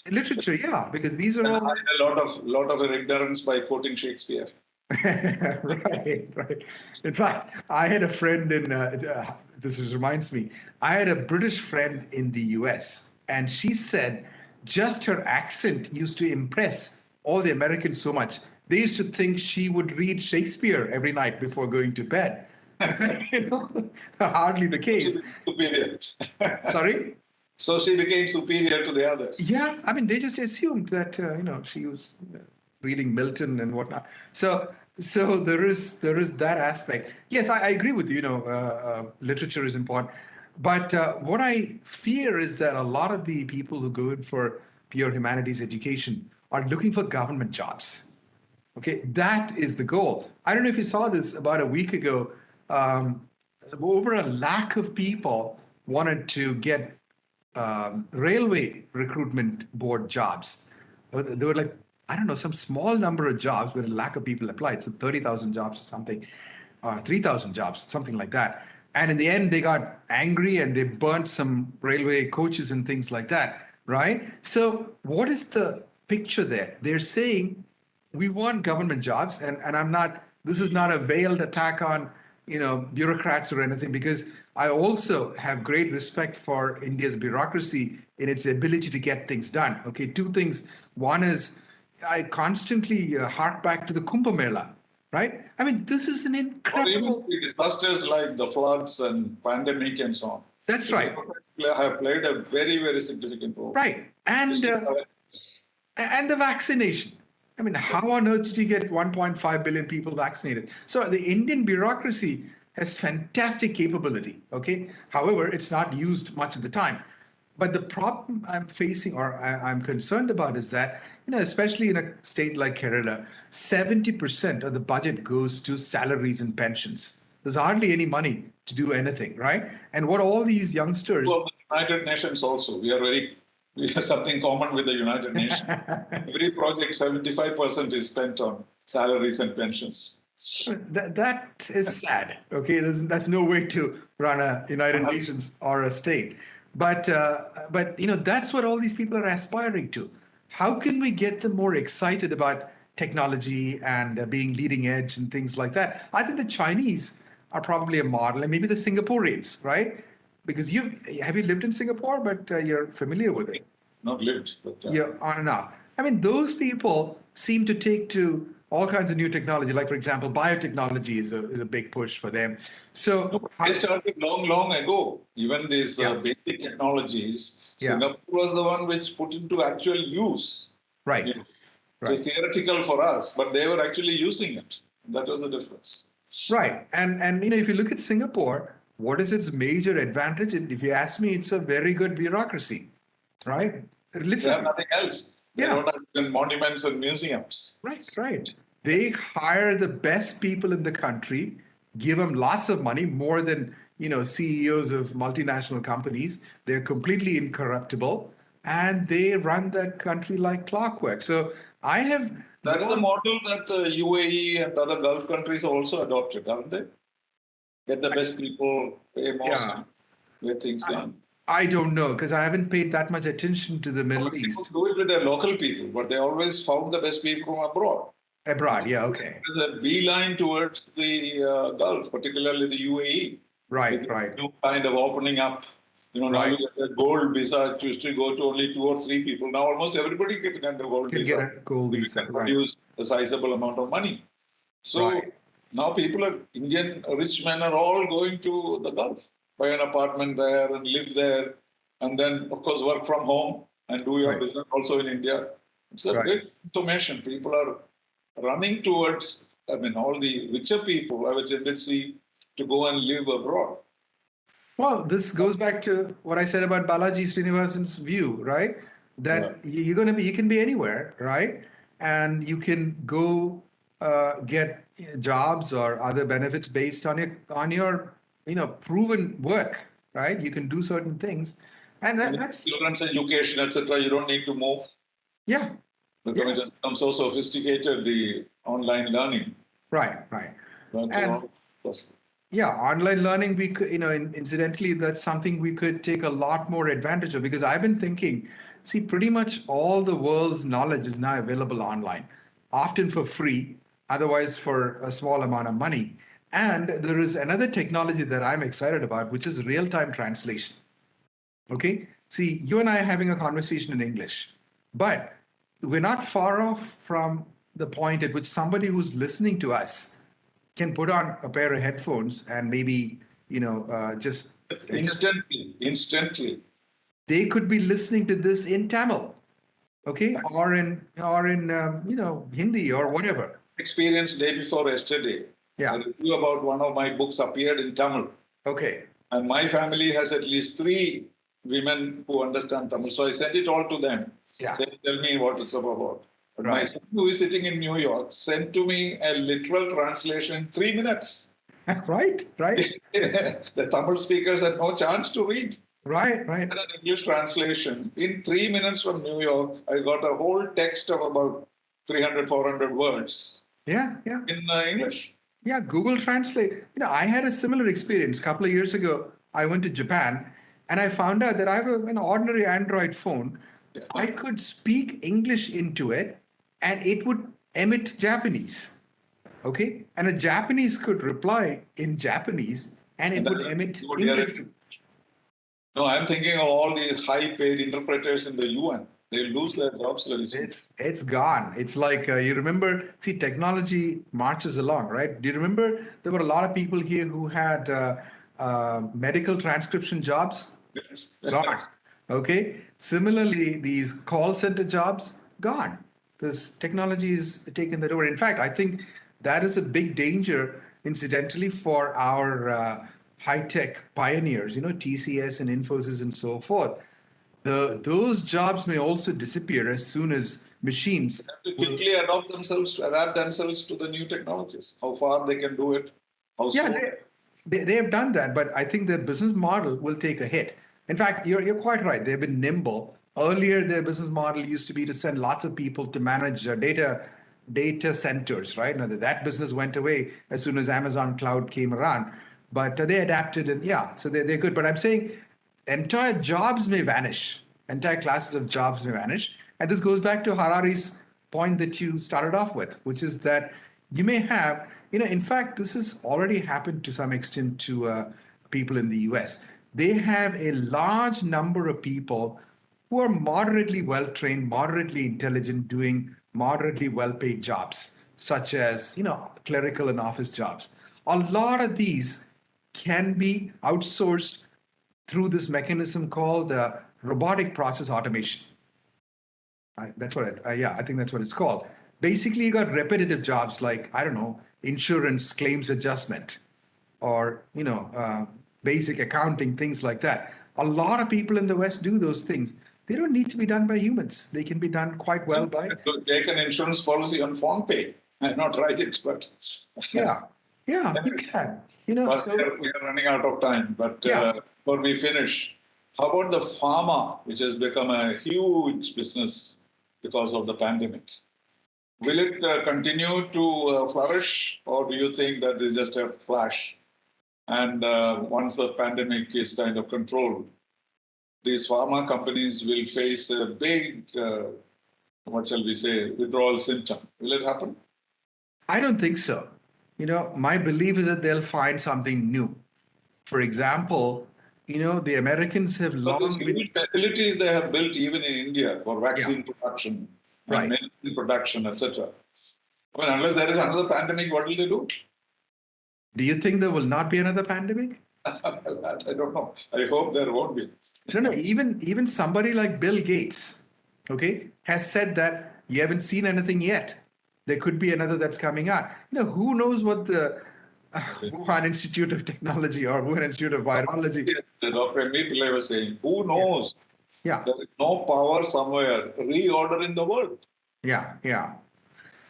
literature, yeah, because these are And all hide a lot of ignorance by quoting Shakespeare. right, right. In fact, I had a friend reminds me, I had a British friend in the US, and she said just her accent used to impress all the Americans so much. They used to think she would read Shakespeare every night before going to bed. You know, hardly the She case. became superior. Sorry? So she became superior to the others. Yeah, I mean, they just assumed that she was reading Milton and whatnot. So there is that aspect. Yes, I agree with you. You know, literature is important, but what I fear is that a lot of the people who go in for pure humanities education are looking for government jobs. Okay, that is the goal. I don't know if you saw this about a week ago. Over a lakh of people wanted to get railway recruitment board jobs. There were like, I don't know, some small number of jobs where a lakh of people applied. So 30,000 jobs or something, 3,000 jobs, something like that. And in the end, they got angry and they burnt some railway coaches and things like that, right? So what is the picture there? They're saying we want government jobs, and I'm not, this is not a veiled attack on bureaucrats or anything, because I also have great respect for India's bureaucracy in its ability to get things done. Okay, two things. One is I constantly hark back to the Kumbh Mela, right? I mean, this is an Or even incredible. the disasters like the floods and pandemic and so on. That's The right. bureaucrats have played a very, very significant role. Right. Just to awareness. And the vaccination. I mean, how on earth did you get 1.5 billion people vaccinated? So the Indian bureaucracy has fantastic capability. Okay. However, it's not used much of the time. But the problem I'm facing or I'm concerned about is that, especially in a state like Kerala, 70% of the budget goes to salaries and pensions. There's hardly any money to do anything, right? And what all these youngsters. Well, the United Nations also. We have something common with the United Nations. Every project, 75% is spent on salaries and pensions. That is sad. Okay, that's no way to run a United Nations or a state. But that's what all these people are aspiring to. How can we get them more excited about technology and being leading edge and things like that? I think the Chinese are probably a model, and maybe the Singaporeans, right? because have you lived in Singapore, but you're familiar with it. Not lived, but Yeah, on and off. I mean, those people seem to take to all kinds of new technology. Like, for example, biotechnology is a big push for them. no, So, but they started long, long ago. Even these yeah, basic technologies, yeah, Singapore was the one which put into actual use. You right, know, it was right, theoretical for us, but they were actually using it. That was the difference. right. And if you look at Singapore, what is its major advantage? And if you ask me, it's a very good bureaucracy, right? They have Literally, nothing else. They yeah. don't have even monuments and museums. Right, right. They hire the best people in the country, give them lots of money, more than CEOs of multinational companies. They're completely incorruptible, and they run the country like clockwork. So I have That's the no, model that the UAE and other Gulf countries also adopted, haven't they? Get the best people, pay most, yeah, get things I, done. I don't know because I haven't paid that much attention to the Middle They could East. do it with their local people, but they always found the best people from abroad. So Abroad, yeah, okay, there's a beeline towards the Gulf, particularly the UAE, with right, the right, new kind of opening up. Now right. you get a gold visa. It used to go to only 2 or 3 people. Now almost everybody can get a gold Can get visa a gold if you visa, can right, produce a sizable amount of money. So right. now people are Indian rich men are all going to the Gulf, buy an apartment there and live there, and then of course work from home and do your Right. business also in India. It's a Right. big information. People are running towards. I mean, all the richer people have a tendency to go and live abroad. Well, this goes back to what I said about Balaji Srinivasan's view, right? Yeah. That you can be anywhere, right? And you can go get jobs or other benefits based on your proven work, right? You can do certain things, and And that's children's education, etc. You don't need to move yeah, because it yeah, has become so sophisticated. The online learning, right, right, that's and all possible. yeah, online learning, we could, incidentally, that's something we could take a lot more advantage of because I've been thinking, see, pretty much all the world's knowledge is now available online, often for free, otherwise for a small amount of money. And there is another technology that I'm excited about, which is real-time translation. Okay. See, you and I are having a conversation in English, but we're not far off from the point at which somebody who's listening to us can put on a pair of headphones and maybe, just Instantly. they could be listening to this in Tamil, okay, or in Hindi or whatever. Experience day before yesterday. A Yeah. review about one of my books appeared in Tamil. Okay. And my family has at least 3 women who understand Tamil. So I sent it all to them. Yeah. Say, tell me what it's about. But my Right. son, who is sitting in New York, sent to me a literal translation in 3 minutes. Right. Right. The Tamil speakers had no chance to read. Right. Right. And an English translation. In 3 minutes from New York, I got a whole text of about 300, 400 words Yeah. Yeah. in English. Yeah, Google Translate. I had a similar experience. A couple of years ago, I went to Japan and I found out that I have an ordinary Android phone. I could speak English into it and it would emit Japanese. Okay. And a Japanese could reply in Japanese and And it then would emit you would hear English. it. No, I'm thinking of all the high-paid interpreters in the UN. They lose their jobs very soon. It's gone. It's like you remember. See, technology marches along, right? Do you remember there were a lot of people here who had medical transcription jobs? Yes. Gone. Okay. Similarly, these call center jobs gone because technology is taking that over. In fact, I think that is a big danger, incidentally, for our high tech pioneers. TCS and Infosys and so forth. Those jobs may also disappear as soon as machines Have to will. quickly adapt themselves to the new technologies. How far they can do it, how Yeah, soon. they have done that, but I think their business model will take a hit. In fact, you're quite right. They've been nimble. Earlier, their business model used to be to send lots of people to manage data centers, right? Now that business went away as soon as Amazon Cloud came around, but they adapted and yeah, so they're good. But I'm saying entire jobs may vanish, entire classes of jobs may vanish, and this goes back to Harari's point that you started off with, which is that you may have, in fact, this has already happened to some extent to people in the US. they have a large number of people who are moderately well trained, moderately intelligent, doing moderately well paid jobs, such as, clerical and office jobs. A lot of these can be outsourced through this mechanism called robotic process automation. I think that's what it's called. Basically, you got repetitive jobs like, I don't know, insurance claims adjustment or, basic accounting, things like that. A lot of people in the West do those things. They don't need to be done by humans. They can be done quite well by. Take an insurance policy on phone pay. I'm not write it, but. Yeah, you can. But So we are running out of time. But yeah. before we finish, how about the pharma, which has become a huge business because of the pandemic? Will it continue to flourish, or do you think that is just a flash? And once the pandemic is kind of controlled, these pharma companies will face a big, what shall we say, withdrawal symptom. Will it happen? I don't think so. My belief is that they'll find something new. For example, the Americans have But long the been. huge facilities they have built even in India for vaccine Yeah. production Right. and medicine production, etc. I mean, unless there is another pandemic, what will they do? Do you think there will not be another pandemic? I don't know. I hope there won't be. No. Even somebody like Bill Gates, okay, has said that you haven't seen anything yet. There could be another that's coming out. Who knows what the Wuhan Institute of Technology or Wuhan Institute of Virology. Dr. M.B. Pillai was saying, who knows? Yeah. There is no power somewhere reordering the world. Yeah.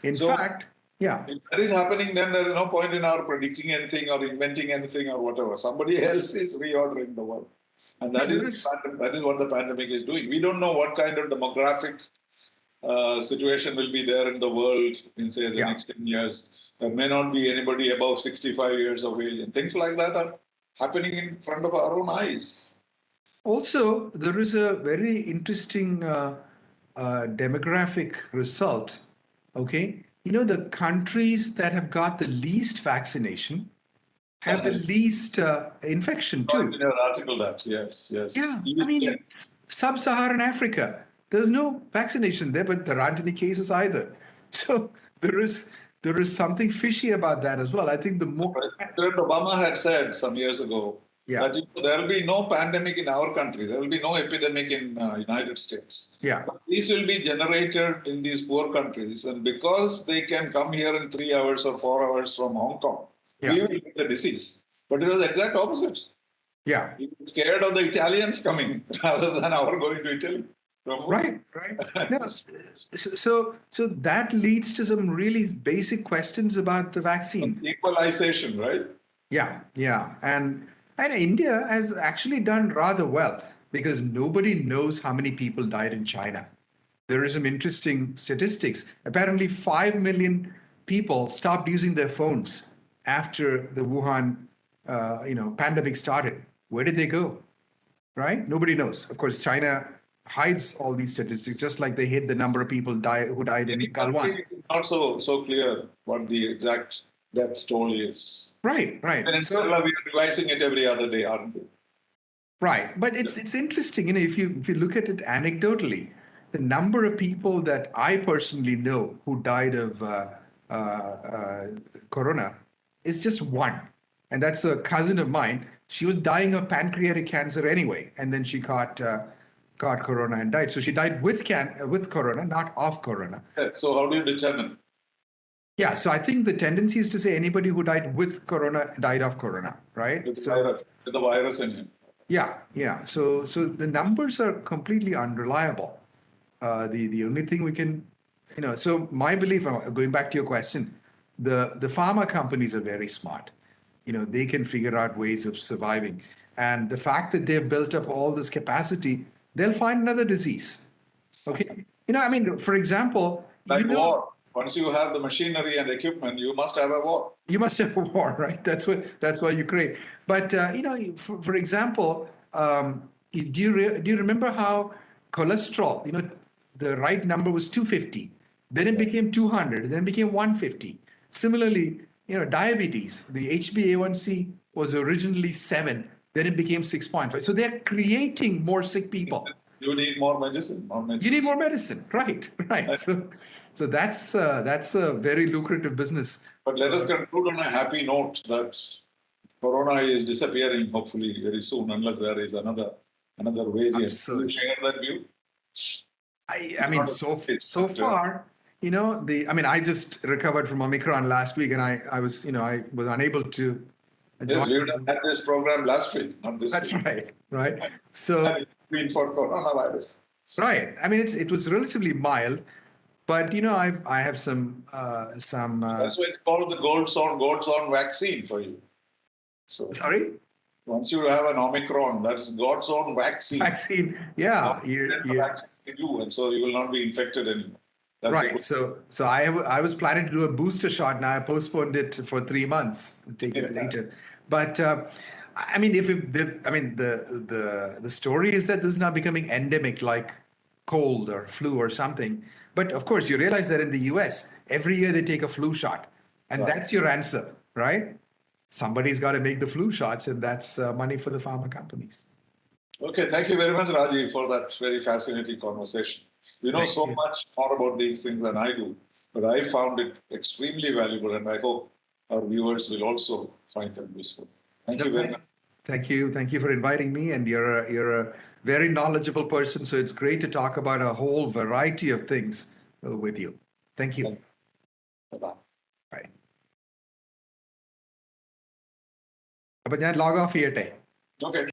In So, fact, yeah. if that is happening, then there is no point in our predicting anything or inventing anything or whatever. Somebody else is reordering the world. And that is what the pandemic is doing. We don't know what kind of demographic situation will be there in the world in, say, the next 10 years. There may not be anybody above 65 years of age. And things like that are happening in front of our own eyes. Also, there is a very interesting demographic result. Okay. The countries that have got the least vaccination have the least infection too. In your article that, yes. Yeah, I mean, sub-Saharan Africa, there's no vaccination there, but there aren't any cases either. So there is something fishy about that as well. I think the more President Obama had said some years ago that there will be no pandemic in our country, there will be no epidemic in United States. Yeah. But these will be generated in these poor countries, and because they can come here in 3 hours or 4 hours from Hong Kong, we will get the disease. But it was the exact opposite. Yeah. He was scared of the Italians coming rather than our going to Italy. Right. No, so that leads to some really basic questions about the vaccines. Equalization, right? Yeah. And India has actually done rather well because nobody knows how many people died in China. There is some interesting statistics. Apparently 5 million people stopped using their phones after the Wuhan pandemic started. Where did they go? Right? Nobody knows. Of course, China hides all these statistics, just like they hid the number of people who died in Galwan. It's not so clear what the exact death toll is. Right. And so, we are revising it every other day, aren't we? Right. But it's interesting, if you look at it anecdotally, the number of people that I personally know who died of corona is just one. And that's a cousin of mine. She was dying of pancreatic cancer anyway, and then she caught corona and died. So she died with corona, not of corona. So how do you determine? Yeah, so I think the tendency is to say anybody who died with corona died of corona, right? With the virus in him. Yeah. So the numbers are completely unreliable. The only thing we can, so my belief, going back to your question, the pharma companies are very smart. They can figure out ways of surviving. And the fact that they've built up all this capacity, they'll find another disease. Okay. For example, like war. Once you have the machinery and equipment, you must have a war. You must have a war, right? That's why you create. But for example, do you remember how cholesterol? The right number was 250, then it became 200, then it became 150. Similarly, diabetes, the HbA1c was originally 7, Then it became 6.5. So they're creating more sick people. You need more medicine. More medicine. You need more medicine, right? Right. So that's a very lucrative business. But let us conclude on a happy note that Corona is disappearing hopefully very soon, unless there is another variant. Do you share that view? I mean, so far, I just recovered from Omicron last week, and I was unable to Yes, join we you. had this program last week, not this That's week. right. So, Been for coronavirus. right. I mean, it was relatively mild, but I have some. That's why it's called the God's own vaccine for you. So Sorry. once you have an Omicron, that's God's own vaccine. Vaccine, yeah. Vaccine to you, and so you will not be infected anymore. That's Right. So I was planning to do a booster shot. Now I postponed it for 3 months. Take it later. But I mean, the story is that this is now becoming endemic, like cold or flu or something. But of course, you realize that in the U.S. every year they take a flu shot, and that's your answer, right? Somebody's got to make the flu shots, and that's money for the pharma companies. Okay, thank you very much, Rajeev, for that very fascinating conversation. You know so much more about these things than I do, but I found it extremely valuable, and I hope our viewers will also find them useful. Thank you very much. Thank you for inviting me, and you're a very knowledgeable person, so it's great to talk about a whole variety of things with you. Thank you. Bye-bye. Bye. അപ്പോൾ ഞാൻ log of ചെയ്യട്ടെ. Okay.